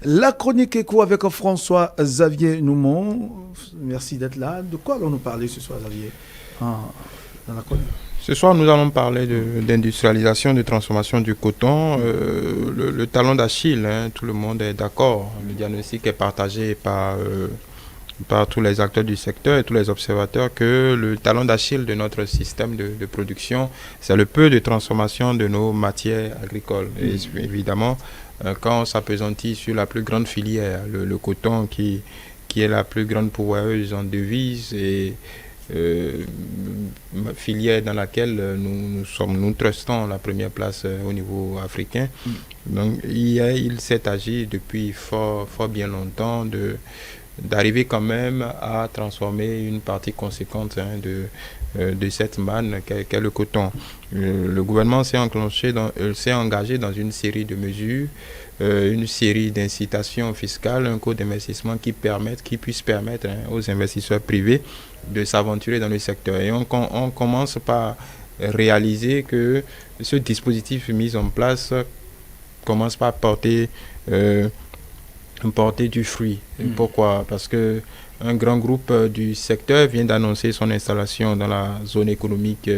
La chronique écho avec François-Xavier Noumon. Merci d'être là. De quoi allons-nous parler ce soir, Xavier, dans la chronique? Ce soir, nous allons parler d'industrialisation, de transformation du coton. Le talon d'Achille, hein, tout le monde est d'accord. Le diagnostic est partagé par tous les acteurs du secteur et tous les observateurs que le talon d'Achille de notre système de production, c'est le peu de transformation de nos matières agricoles. Et évidemment, quand on s'appesantit sur la plus grande filière, le coton qui est la plus grande pourvoyeuse en devises et euh, filière dans laquelle nous trustons la première place au niveau africain. Donc il s'est agi depuis fort bien longtemps d'arriver quand même à transformer une partie conséquente de cette manne qu'est le coton. Le gouvernement s'est engagé dans une série de mesures, une série d'incitations fiscales, un coût d'investissement qui puisse permettre aux investisseurs privés de s'aventurer dans le secteur. Et on commence par réaliser que ce dispositif mis en place commence par porter du fruit. Pourquoi? Parce que un grand groupe du secteur vient d'annoncer son installation dans la zone économique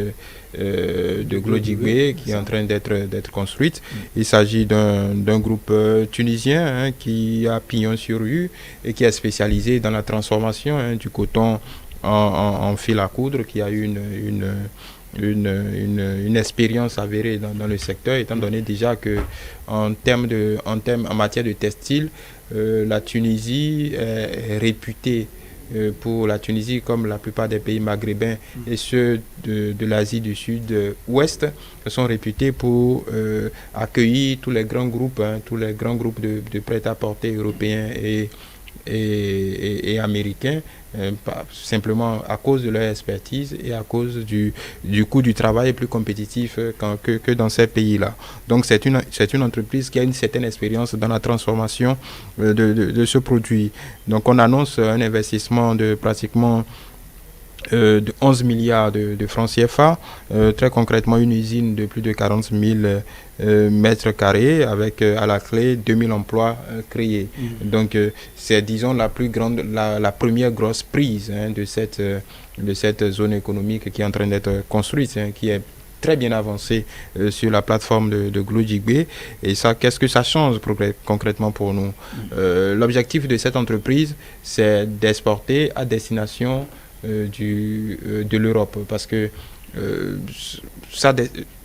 de Glodjigbe qui est en train d'être construite. Il s'agit d'un groupe tunisien qui a pignon sur rue et qui est spécialisé dans la transformation du coton en fil à coudre, qui a eu une expérience avérée dans le secteur, étant donné déjà que en matière de textile, la Tunisie est réputée pour la Tunisie comme la plupart des pays maghrébins et ceux de l'Asie du Sud-Ouest sont réputés pour accueillir tous les grands groupes, de prêt-à-porter européens et américains, simplement à cause de leur expertise et à cause du coût du travail plus compétitif que dans ces pays-là. Donc c'est une entreprise qui a une certaine expérience dans la transformation de ce produit. Donc on annonce un investissement de pratiquement de 11 milliards de francs CFA, très concrètement une usine de plus de 40 000 mètres carrés avec à la clé 2000 emplois créés. Donc c'est disons la première grosse prise de cette zone économique qui est en train d'être construite, qui est très bien avancée sur la plateforme de Glodjigbe. Et ça, qu'est-ce que ça change concrètement pour nous? L'objectif de cette entreprise, c'est d'exporter à destination de l'Europe, parce que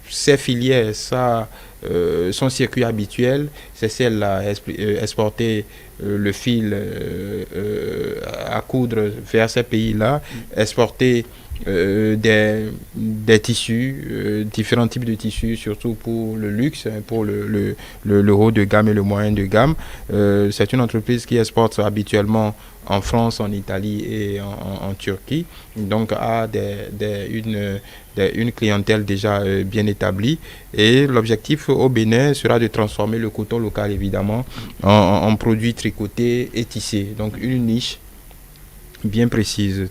ces filières, son circuit habituel, c'est celle-là, exporter le fil à coudre vers ces pays-là, exporter des tissus, différents types de tissus, surtout pour le luxe, pour le haut de gamme et le moyen de gamme. C'est une entreprise qui exporte habituellement en France, en Italie et en Turquie, donc a une clientèle déjà bien établie. Et l'objectif au Bénin sera de transformer le coton local, évidemment, en produits tricotés et tissés. Donc une niche bien précise,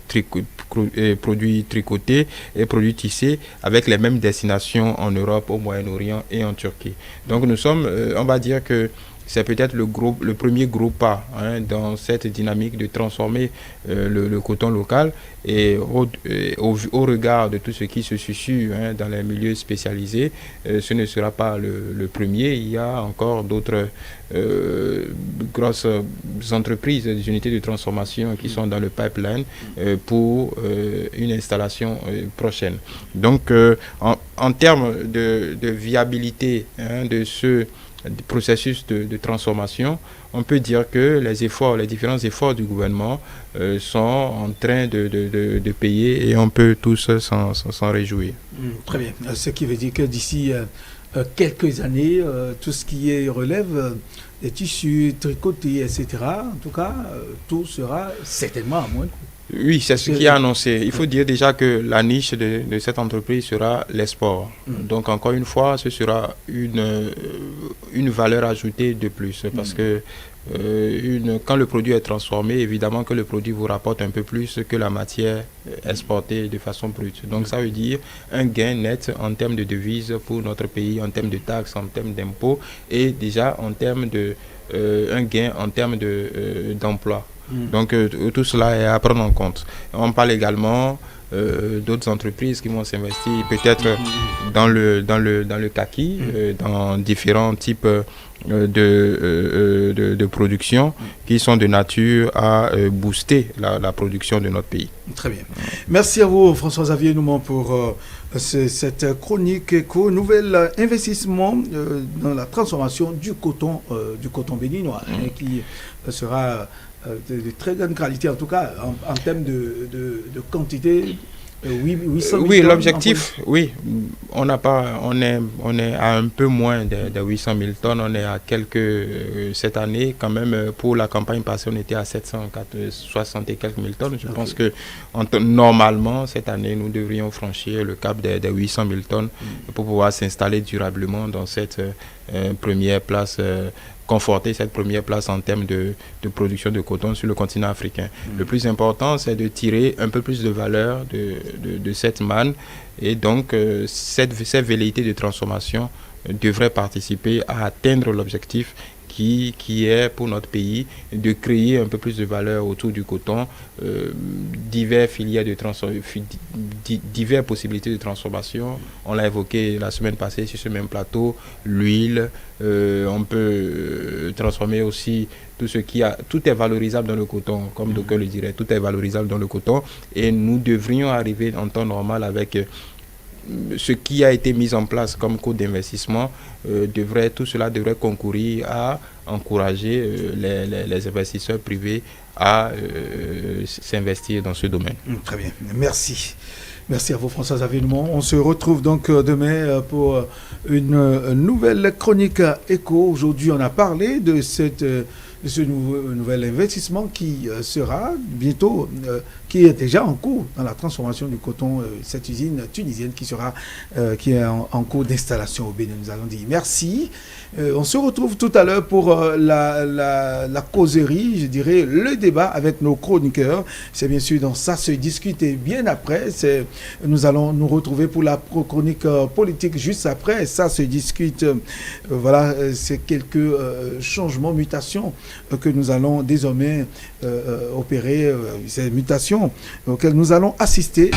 produits tricotés et produits tissés avec les mêmes destinations en Europe, au Moyen-Orient et en Turquie. Donc nous sommes, on va dire que c'est peut-être le premier gros pas dans cette dynamique de transformer le coton local. Et au regard de tout ce qui se susurre dans les milieux spécialisés, ce ne sera pas le premier. Il y a encore d'autres grosses entreprises, des unités de transformation qui sont dans le pipeline pour une installation prochaine. Donc, en termes de viabilité de ce processus de transformation, on peut dire que les différents efforts du gouvernement sont en train de payer et on peut tous s'en réjouir. Très bien. Ce qui veut dire que d'ici quelques années, tout ce qui relève des tissus tricotés, etc., en tout cas, tout sera certainement à moins de coût. Oui, c'est ce qui est annoncé. Il faut dire déjà que la niche de cette entreprise sera l'export. Donc, encore une fois, ce sera une valeur ajoutée de plus. Parce que quand le produit est transformé, évidemment que le produit vous rapporte un peu plus que la matière exportée de façon brute. Donc, ça veut dire un gain net en termes de devises pour notre pays, en termes de taxes, en termes d'impôts et déjà en termes un gain en termes d'emploi. Donc tout cela est à prendre en compte. On parle également d'autres entreprises qui vont s'investir peut-être dans le kaki, dans différents types de production qui sont de nature à booster la production de notre pays. Très bien. Merci à vous, François-Xavier Noumon, pour cette chronique éco, nouvel investissement dans la transformation du coton béninois, qui sera de très grande qualité, en tout cas en termes de quantité. 800 000 oui, tonnes, l'objectif, oui, on est à un peu moins de 800 000 tonnes, on est à cette année quand même, pour la campagne passée, on était à 760 et quelques mille tonnes. Je pense que normalement, cette année, nous devrions franchir le cap des 800 000 tonnes pour pouvoir s'installer durablement dans cette première place, conforter cette première place en termes de production de coton sur le continent africain. Le plus important, c'est de tirer un peu plus de valeur de cette manne, et donc cette velléité de transformation devrait participer à atteindre l'objectif qui est pour notre pays de créer un peu plus de valeur autour du coton, diverses possibilités de transformation. On l'a évoqué la semaine passée sur ce même plateau, l'huile, on peut transformer aussi tout est valorisable dans le coton, comme d'aucuns le diraient, tout est valorisable dans le coton, et nous devrions arriver en temps normal avec ce qui a été mis en place comme coût d'investissement. Tout cela devrait concourir à encourager les investisseurs privés à s'investir dans ce domaine. Très bien, merci. Merci à vous, François-Xavier Noumon. On se retrouve donc demain pour une nouvelle chronique éco. Aujourd'hui, on a parlé de ce nouvel investissement qui sera bientôt, qui est déjà en cours dans la transformation du coton, cette usine tunisienne qui est en cours d'installation au Bénin, nous allons dire. Merci. On se retrouve tout à l'heure pour la causerie, je dirais, le débat avec nos chroniqueurs. C'est bien sûr dans Ça se discute, et bien après, nous allons nous retrouver pour la chronique politique juste après. Ça se discute. Voilà, c'est quelques changements, mutations que nous allons désormais opérer, ces mutations auxquelles nous allons assister.